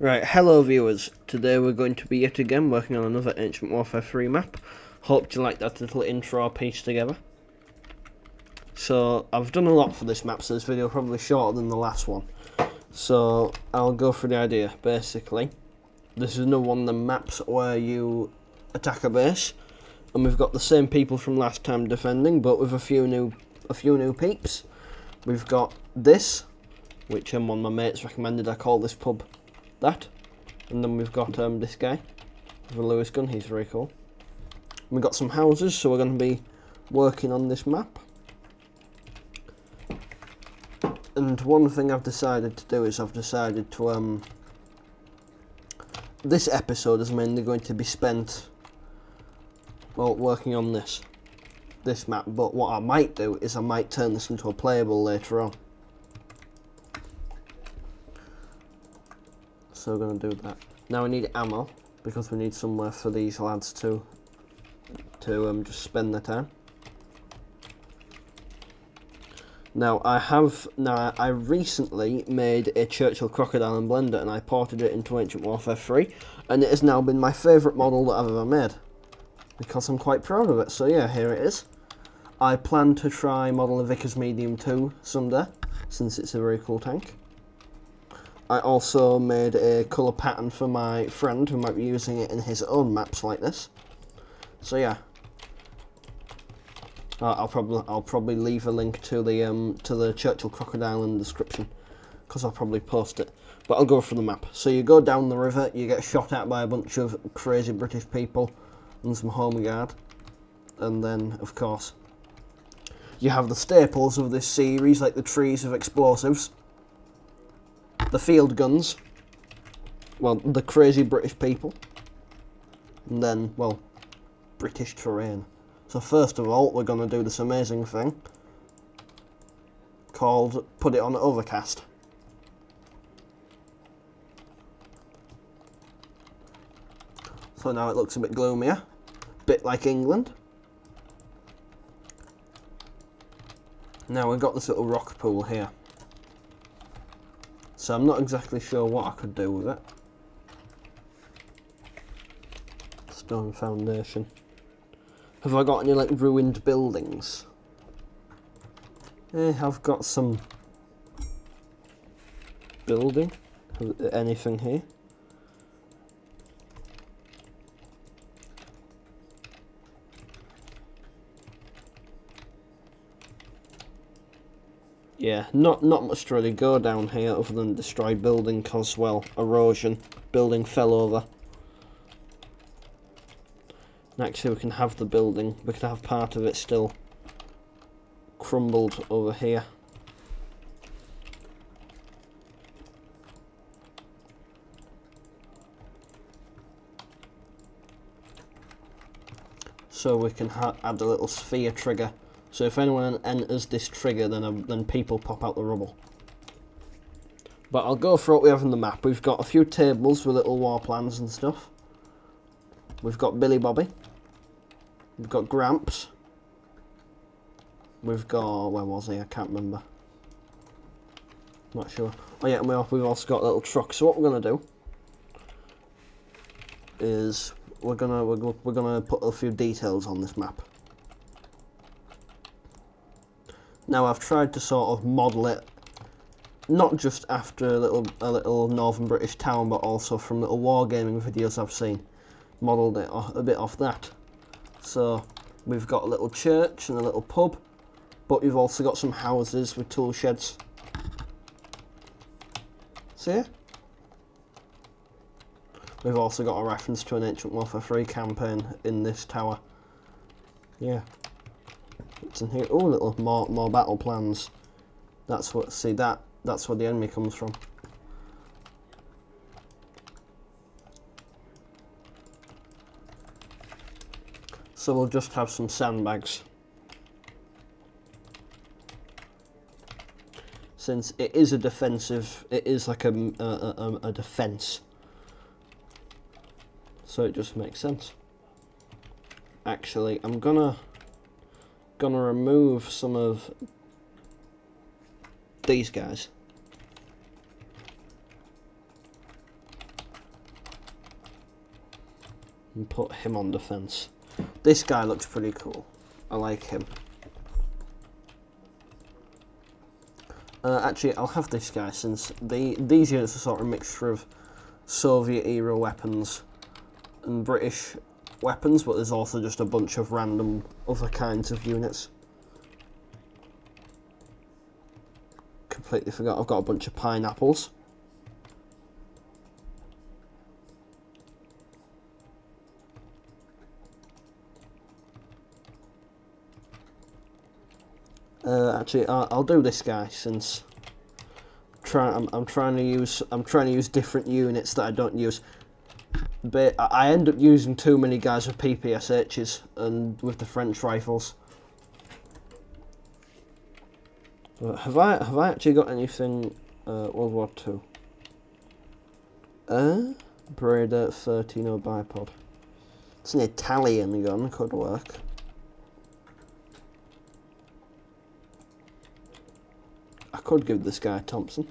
Right, hello viewers. Today we're going to be yet again working on another Ancient Warfare 3 map. Hope you like that little intro piece together. So, I've done a lot for this map, so this video is probably shorter than the last one. So, I'll go through the idea. Basically, this is another one of the maps where you attack a base, and we've got the same people from last time defending, but with a few new peeps. We've got this, which one of my mates recommended I call this pub that, and then we've got this guy with a Lewis gun. He's very cool. We've got some houses, so we're going to be working on this map. And one thing I've decided to do is this episode is mainly going to be spent, well, working on this map, but what I might do is I might turn this into a playable later on. So we're going to do that. Now we need ammo, because we need somewhere for these lads to just spend their time. Now I recently made a Churchill Crocodile and Blender, and I ported it into Ancient Warfare 3, and it has now been my favourite model that I've ever made, because I'm quite proud of it. So yeah, here it is. I plan to try model a Vickers Medium 2 someday, since it's a very cool tank. I also made a colour pattern for my friend who might be using it in his own maps like this. So yeah, I'll probably leave a link to the Churchill Crocodile in the description, because I'll probably post it. But I'll go through the map. So you go down the river, you get shot at by a bunch of crazy British people and some home guard, and then of course you have the staples of this series, like the trees of explosives, the field guns, well, the crazy British people, and then, well, British terrain. So first of all, we're going to do this amazing thing called put it on overcast. So now it looks a bit gloomier, bit like England. Now we've got this little rock pool here. So I'm not exactly sure what I could do with it. Stone foundation. Have I got any like ruined buildings? I've got some building. Anything here? Yeah, not much to really go down here other than destroy building, cause, well, erosion. Building fell over. And actually we can have the building, we can have part of it still crumbled over here. So we can add a little sphere trigger. So if anyone enters this trigger, then people pop out the rubble. But I'll go through what we have in the map. We've got a few tables with little war plans and stuff. We've got Billy Bobby. We've got Gramps. We've got, where was he? I can't remember. Not sure. Oh yeah, and we've also got a little truck. So what we're gonna do is we're gonna put a few details on this map. Now I've tried to sort of model it, not just after a little northern British town, but also from little wargaming videos I've seen. Modelled it a bit off that. So we've got a little church and a little pub, but we've also got some houses with tool sheds. See ya? We've also got a reference to an Ancient Warfare 3 campaign in this tower. Yeah. It's in here. Oh, little more battle plans. That's what. See that? That's where the enemy comes from. So we'll just have some sandbags, since it is a defensive. It is like a defense. So it just makes sense. Actually, I'm gonna remove some of these guys. and put him on defense. This guy looks pretty cool. I like him. Actually, I'll have this guy, since these units are sort of a mixture of Soviet-era weapons and British weapons, but there's also just a bunch of random other kinds of units. Completely forgot I've got a bunch of pineapples. Actually, I'll do this guy, since I'm trying to use different units that I don't use. But I end up using too many guys with PPSHs and with the French rifles. But have I actually got anything World War II? Breda 30, no bipod. It's an Italian gun, could work. I could give this guy a Thompson.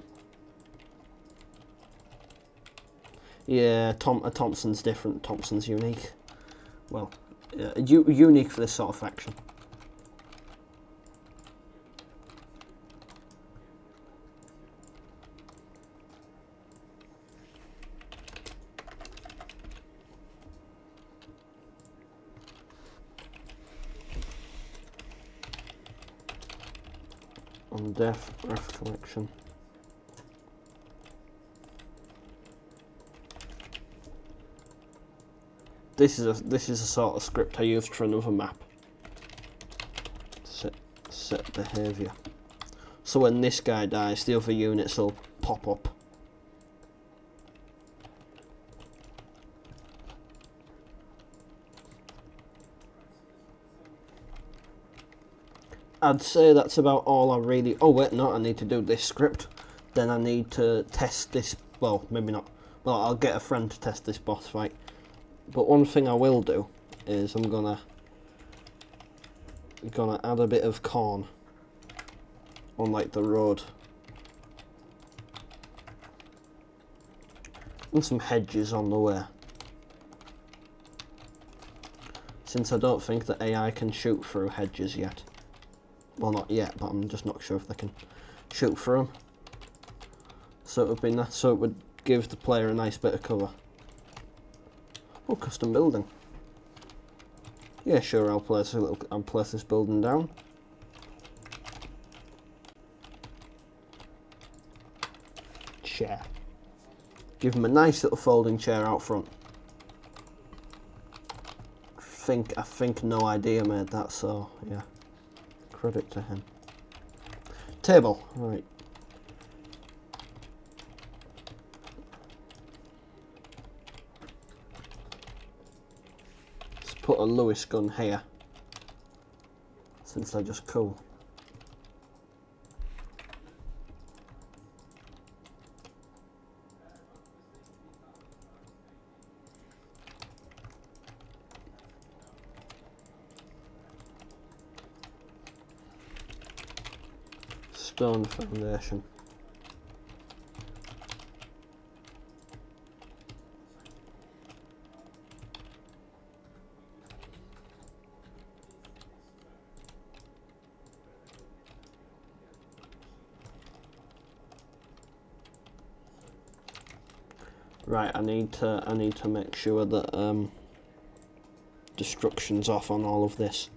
Yeah, a Thompson's different. Thompson's unique. Well, unique for this sort of faction. On death, ref collection. This is a sort of script I used for another map. Set behaviour. So when this guy dies, the other units will pop up. I'd say that's about all I really... Oh wait, no, I need to do this script. Then I need to test this... Well, maybe not. Well, I'll get a friend to test this boss fight. But one thing I will do is I'm gonna add a bit of corn on like the road. And some hedges on the way. Since I don't think that AI can shoot through hedges yet. Well, not yet, but I'm just not sure if they can shoot through them. So it would be nice, so it would give the player a nice bit of cover. Oh, custom building. Yeah, sure, I'll place this building down. Chair. Give him a nice little folding chair out front. I think No Idea made that, so yeah. Credit to him. Table, right. Let's put a Lewis gun here, since they're just cool. Stone foundation. Right, I need to make sure that destruction's off on all of this.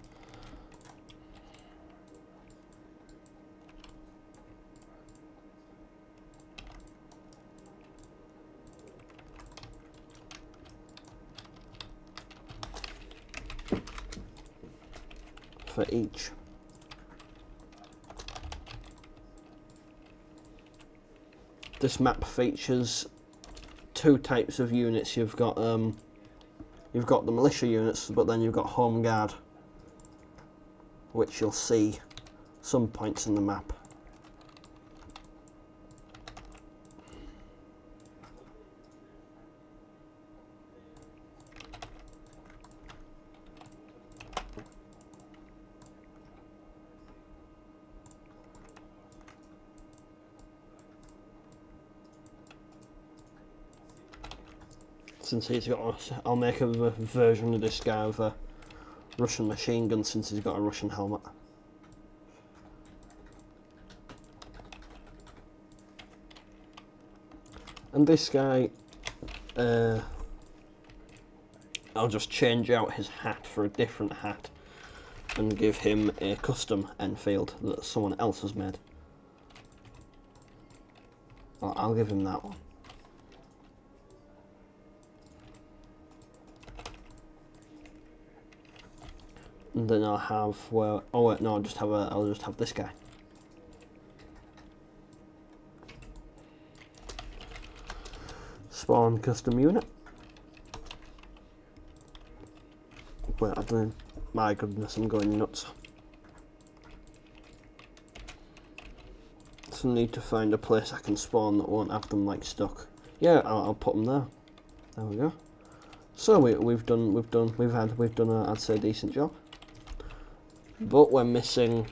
For each. This map features two types of units. You've got the militia units, but then you've got home guard, which you'll see some points in the map. Since he's got I'll make a version of this guy with a Russian machine gun since he's got a Russian helmet. And this guy, I'll just change out his hat for a different hat and give him a custom Enfield that someone else has made. I'll give him that one. And then I'll have oh wait, no, I'll just have this guy. Spawn custom unit. Wait, I don't. My goodness, I'm going nuts. So I need to find a place I can spawn that won't have them like stuck. Yeah, I'll put them there. There we go. So we've done I'd say a decent job. But we're missing.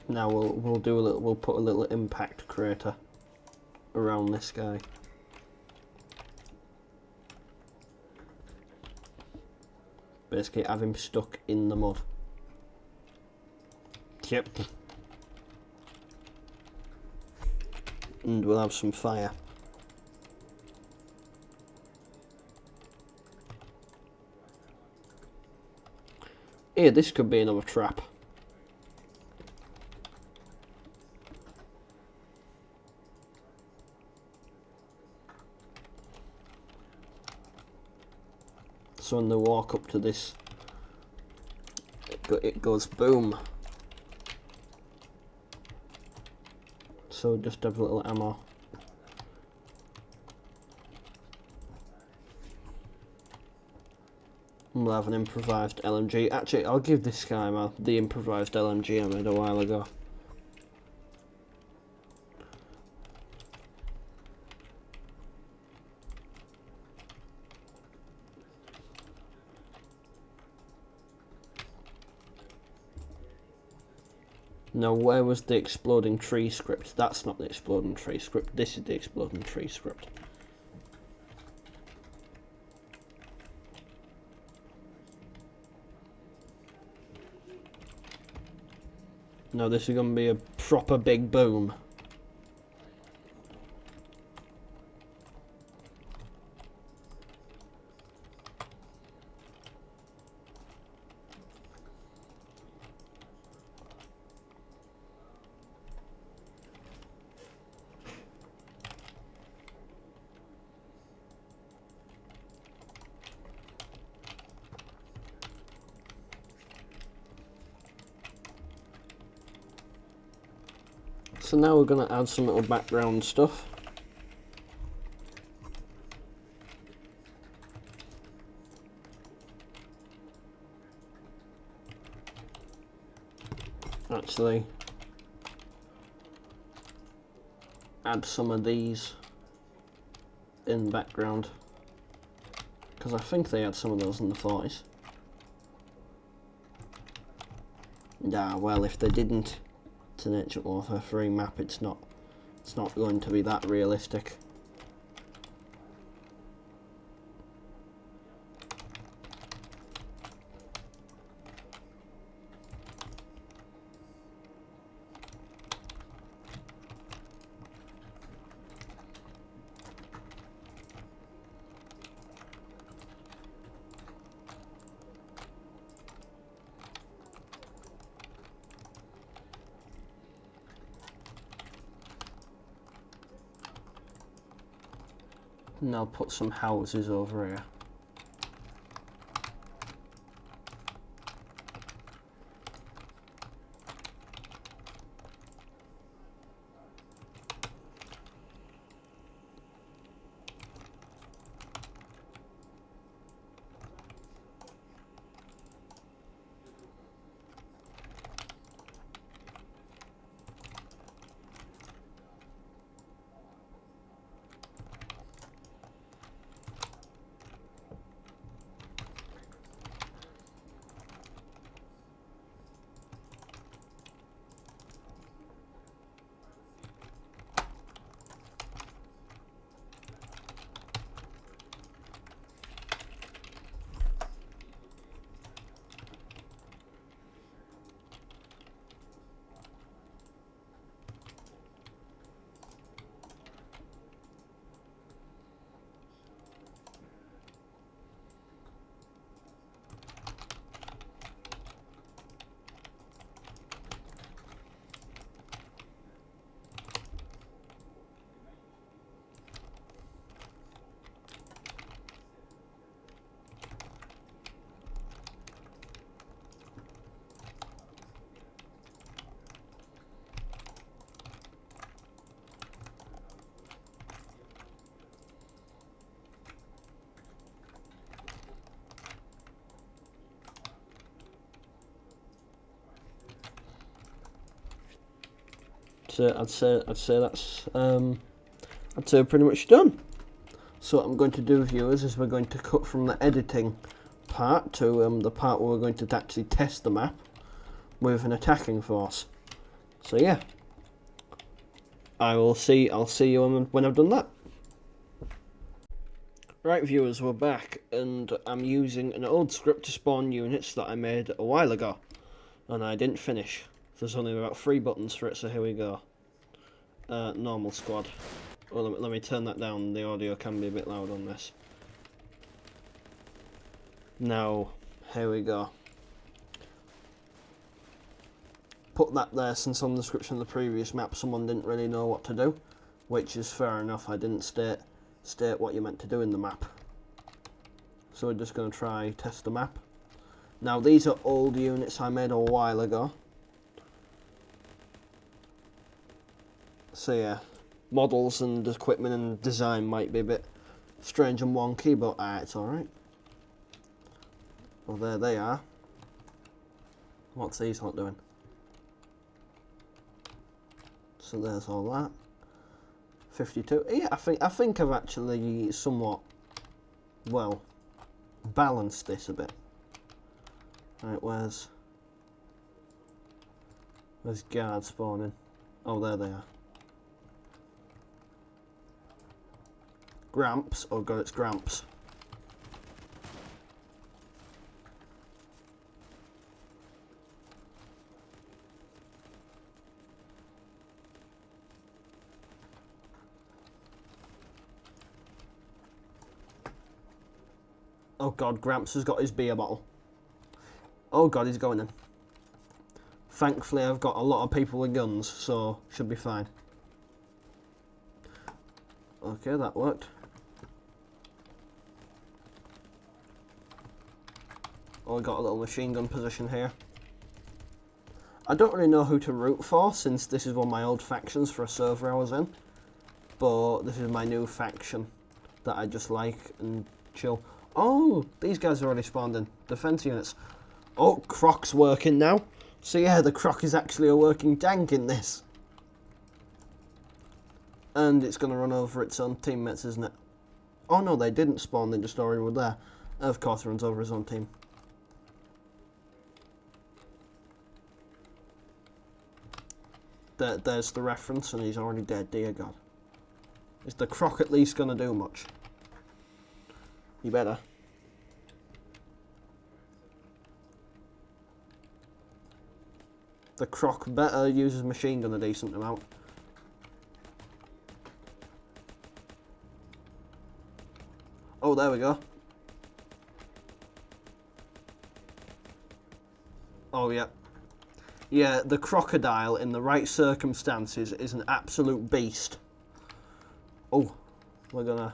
Now we'll put a little impact crater around this guy. Basically have him stuck in the mud. Yep. And we'll have some fire. Here, this could be another trap. So when they walk up to this, it goes boom. So just have a little ammo. And we'll have an improvised LMG. Actually, I'll give this guy the improvised LMG I made a while ago. Now, where was the exploding tree script? That's not the exploding tree script. This is the exploding tree script. No, this is going to be a proper big boom. So now we're going to add some little background stuff. Actually, add some of these in the background, because I think they had some of those in the 40s. Yeah, well, if they didn't, it's an Ancient Warfare 3 map. It's not going to be that realistic. And I'll put some houses over here. I'd say that's I'd say pretty much done. So what I'm going to do, viewers, is we're going to cut from the editing part to the part where we're going to actually test the map with an attacking force. So yeah, I'll see you when I've done that. Right, viewers, we're back, and I'm using an old script to spawn units that I made a while ago, and I didn't finish. There's only about 3 buttons for it, so here we go. Normal squad. Well, let me turn that down, the audio can be a bit loud on this. Now, here we go. Put that there since on the description of the previous map someone didn't really know what to do, which is fair enough. I didn't state what you meant to do in the map. So we're just going to try test the map. Now these are old units I made a while ago. So yeah, models and equipment and design might be a bit strange and wonky, but it's alright. Well, there they are. What's these lot doing? So there's all that. 52. Yeah, I think I've actually somewhat, well, balanced this a bit. Right, where's guards spawning? Oh, there they are. Gramps. Oh god, it's Gramps. Oh god, Gramps has got his beer bottle. Oh god, he's going in. Thankfully, I've got a lot of people with guns, so should be fine. Okay, that worked. Oh, we got a little machine gun position here. I don't really know who to root for, since this is one of my old factions for a server I was in. But this is my new faction that I just like and chill. Oh, these guys are already spawned in. Defense units. Oh, Croc's working now. So yeah, the Croc is actually a working tank in this. And it's going to run over its own teammates, isn't it? Oh no, they didn't spawn, they just already were there. Of course, it runs over his own team. There's the reference, and he's already dead, dear God. Is the Croc at least going to do much? You better. The Croc better uses machine gun a decent amount. Oh, there we go. Oh, yeah. Yeah, the crocodile in the right circumstances is an absolute beast. Oh, we're gonna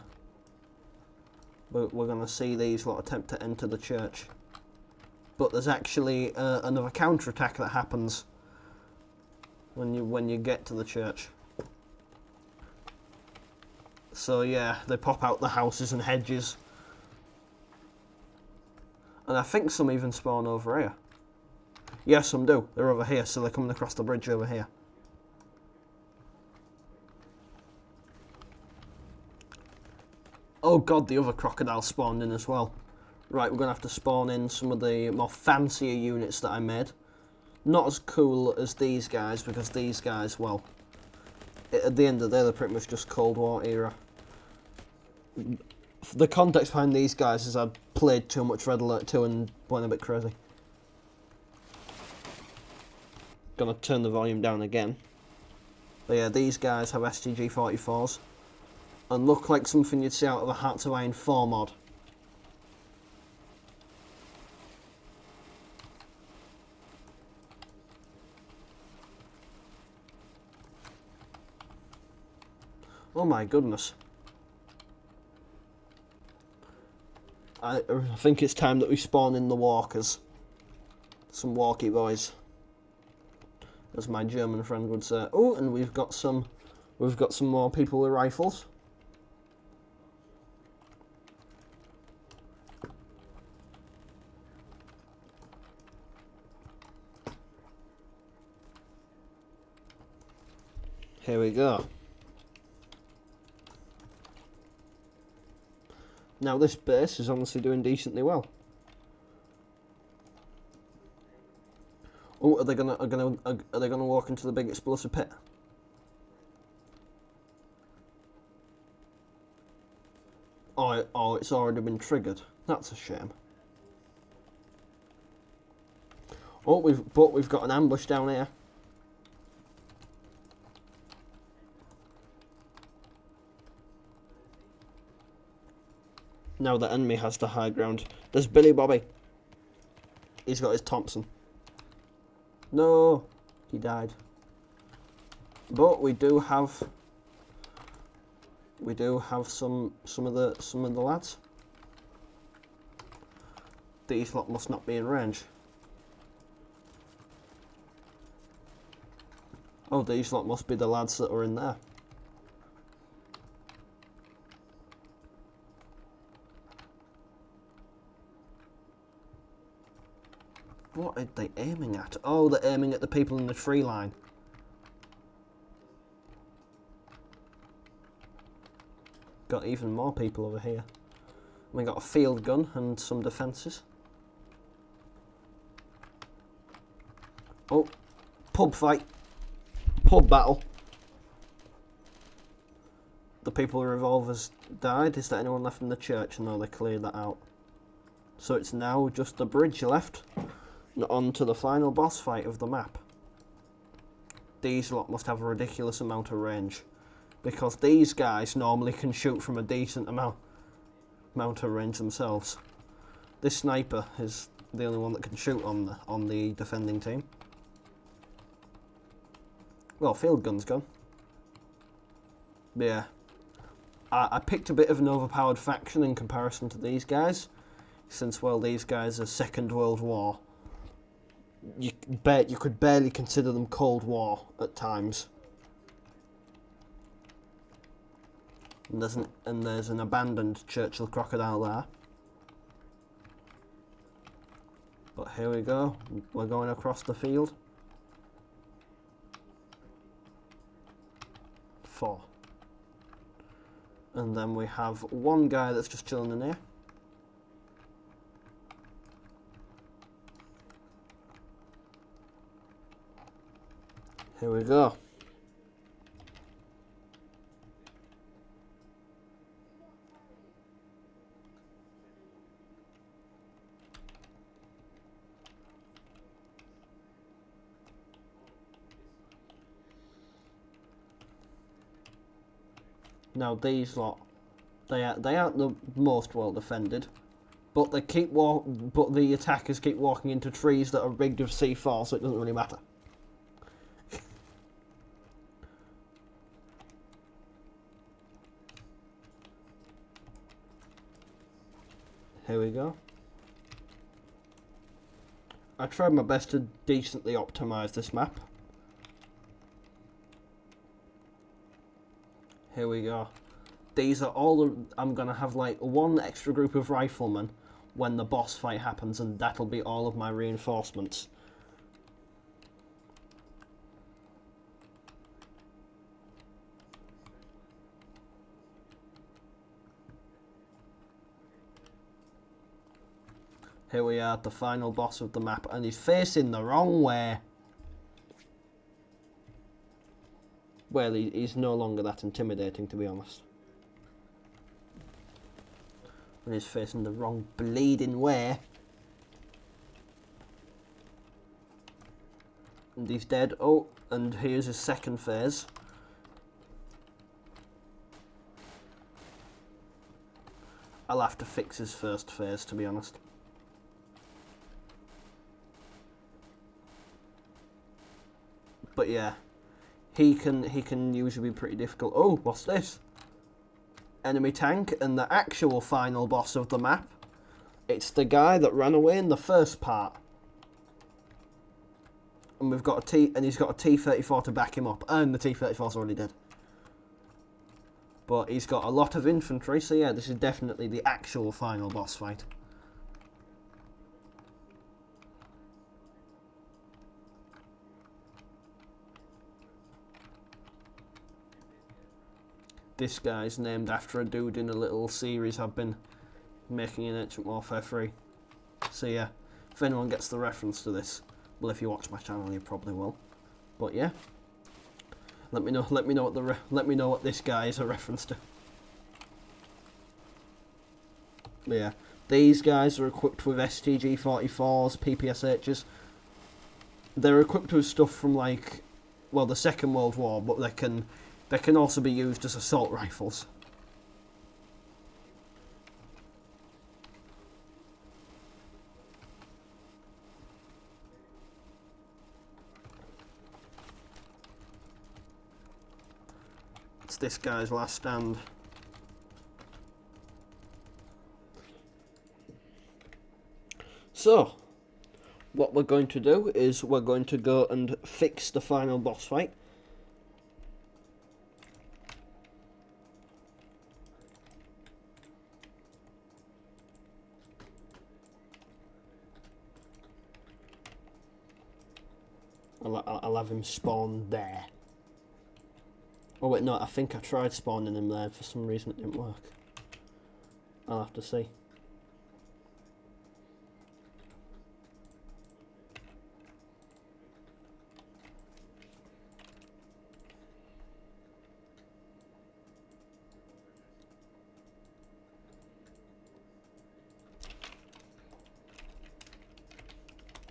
see these lot attempt to enter the church. But there's actually another counterattack that happens when you get to the church. So yeah, they pop out the houses and hedges. And I think some even spawn over here. Yes, some do. They're over here, so they're coming across the bridge over here. Oh god, the other crocodile spawned in as well. Right, we're going to have to spawn in some of the more fancier units that I made. Not as cool as these guys, because these guys, well, at the end of the day, they're pretty much just Cold War era. The context behind these guys is I'd played too much Red Alert 2 and went a bit crazy. Gonna turn the volume down again. But yeah, these guys have STG-44s and look like something you'd see out of a Hearts of Iron 4 mod. Oh my goodness. I think it's time that we spawn in the walkers. Some walkie boys, as my German friend would say. Oh, and we've got some more people with rifles. Here we go. Now this base is honestly doing decently well. Oh, are they gonna walk into the big explosive pit? Oh, it's already been triggered. That's a shame. Oh, we've got an ambush down here. Now the enemy has the high ground. There's Billy Bobby. He's got his Thompson. No, he died. But we do have some of the lads. These lot must not be in range. Oh, these lot must be the lads that are in there. What are they aiming at? Oh, they're aiming at the people in the tree line. Got even more people over here. We got a field gun and some defences. Oh, pub fight. Pub battle. The people with revolvers died. Is there anyone left in the church? No, they cleared that out. So it's now just the bridge left. On to the final boss fight of the map. These lot must have a ridiculous amount of range, because these guys normally can shoot from a decent amount of range themselves. This sniper is the only one that can shoot on the defending team. Well, field gun's gone. But yeah, I picked a bit of an overpowered faction in comparison to these guys, since, well, these guys are Second World War. You could barely consider them Cold War at times. And there's an abandoned Churchill crocodile there. But here we go. We're going across the field. 4. And then we have one guy that's just chilling in here. Here we go. Now these lot, they aren't the most well defended, but they but the attackers keep walking into trees that are rigged with C4, so it doesn't really matter. Here we go. I tried my best to decently optimise this map. Here we go. These are all I'm gonna have like one extra group of riflemen when the boss fight happens, and that'll be all of my reinforcements. Here we are, the final boss of the map, and he's facing the wrong way. Well, he's no longer that intimidating, to be honest. And he's facing the wrong bleeding way. And he's dead. Oh, and here's his second phase. I'll have to fix his first phase, to be honest. But yeah, he can usually be pretty difficult. Oh, what's this? Enemy tank, and the actual final boss of the map. It's the guy that ran away in the first part. And we've got he's got a T-34 to back him up, and the T-34's already dead. But he's got a lot of infantry, so yeah, this is definitely the actual final boss fight. this guy's named after a dude in a little series I've been making in Ancient Warfare 3. So yeah, if anyone gets the reference to this, well, if you watch my channel, you probably will. But yeah, let me know what this guy is a reference to. But yeah, these guys are equipped with STG-44s, PPSHs. They're equipped with stuff from like, well, the Second World War, but they can also be used as assault rifles. It's this guy's last stand. So, what we're going to do is we're going to go and fix the final boss fight. I'll have him spawn there. Oh wait, no, I think I tried spawning him there. For some reason it didn't work. I'll have to see.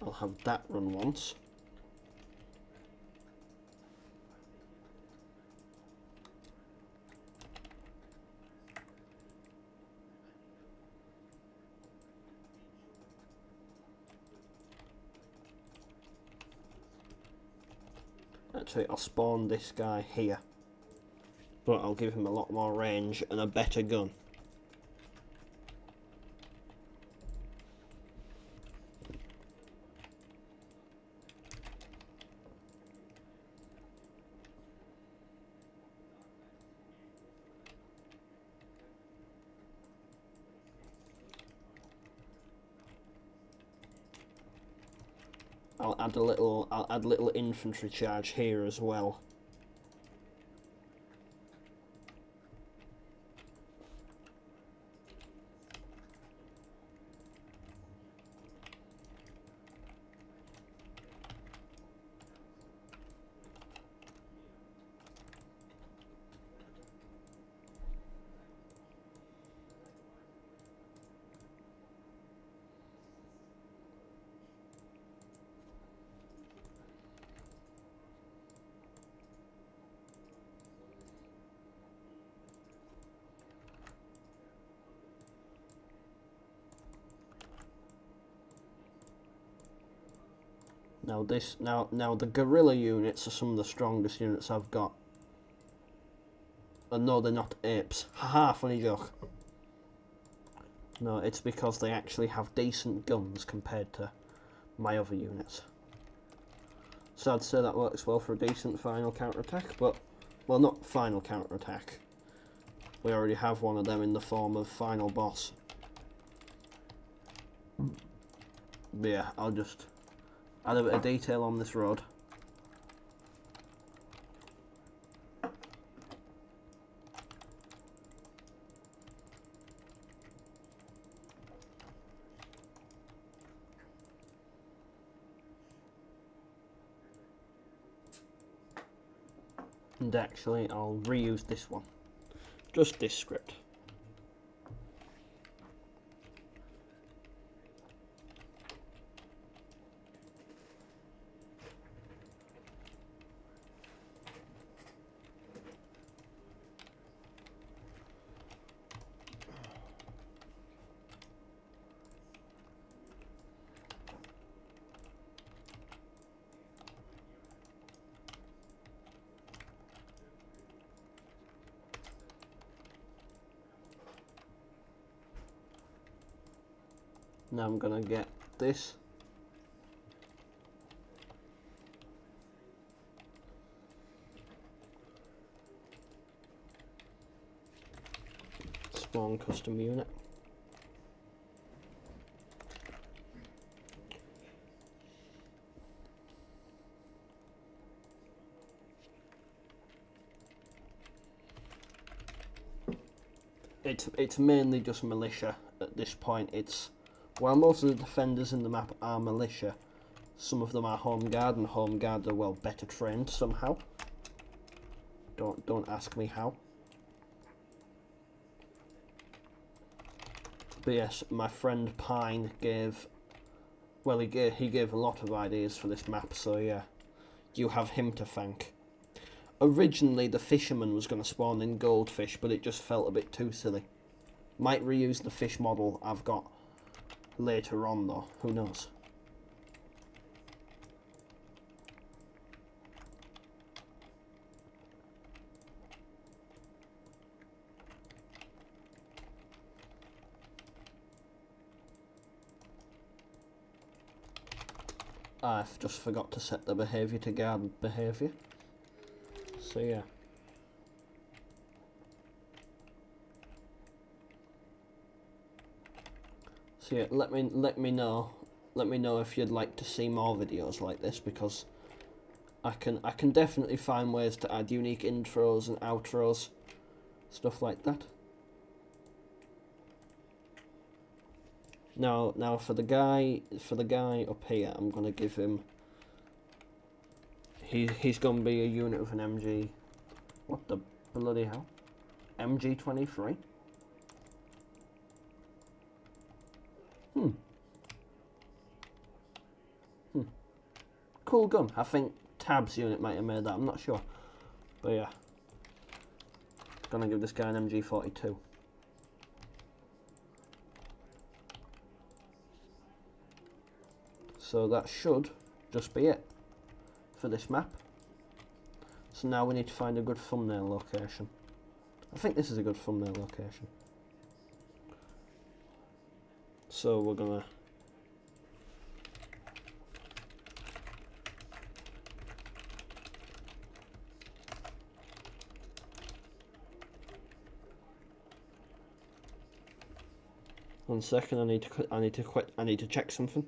I'll have that run once. Actually, I'll spawn this guy here, but I'll give him a lot more range and a better gun. I'll add a little infantry charge here as well. Now the guerrilla units are some of the strongest units I've got. And no, they're not apes. Haha, funny joke. No, it's because they actually have decent guns compared to my other units. So I'd say that works well for a decent final counterattack, but, well, not final counterattack. We already have one of them in the form of final boss. But yeah, I'll just add a bit of detail on this road. And actually, I'll reuse this one. Just this script. Now I'm gonna get this. Spawn custom unit. it's mainly just militia at this point. It's while most of the defenders in the map are militia, some of them are home guard, and home guard are well better trained somehow. Don't ask me how. But yes, my friend Pine gave, well, he gave a lot of ideas for this map, so yeah, you have him to thank. Originally, the fisherman was going to spawn in goldfish, but it just felt a bit too silly. Might reuse the fish model I've got later on, though. Who knows? I've just forgot to set the behaviour to guard behaviour. So yeah. So yeah, let me know if you'd like to see more videos like this, because I can definitely find ways to add unique intros and outros, stuff like that. Now for the guy up here, I'm gonna give him. He's gonna be a unit of an MG. What the bloody hell? MG23. Cool gun. I think Tab's unit might have made that. I'm not sure, but yeah. Gonna give this guy an MG42. So that should just be it for this map. So now we need to find a good thumbnail location. I think this is a good thumbnail location. So we're gonna one second. I need to check something.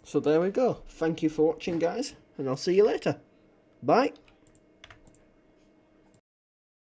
So there we go. Thank you for watching, guys, and I'll see you later. Bye.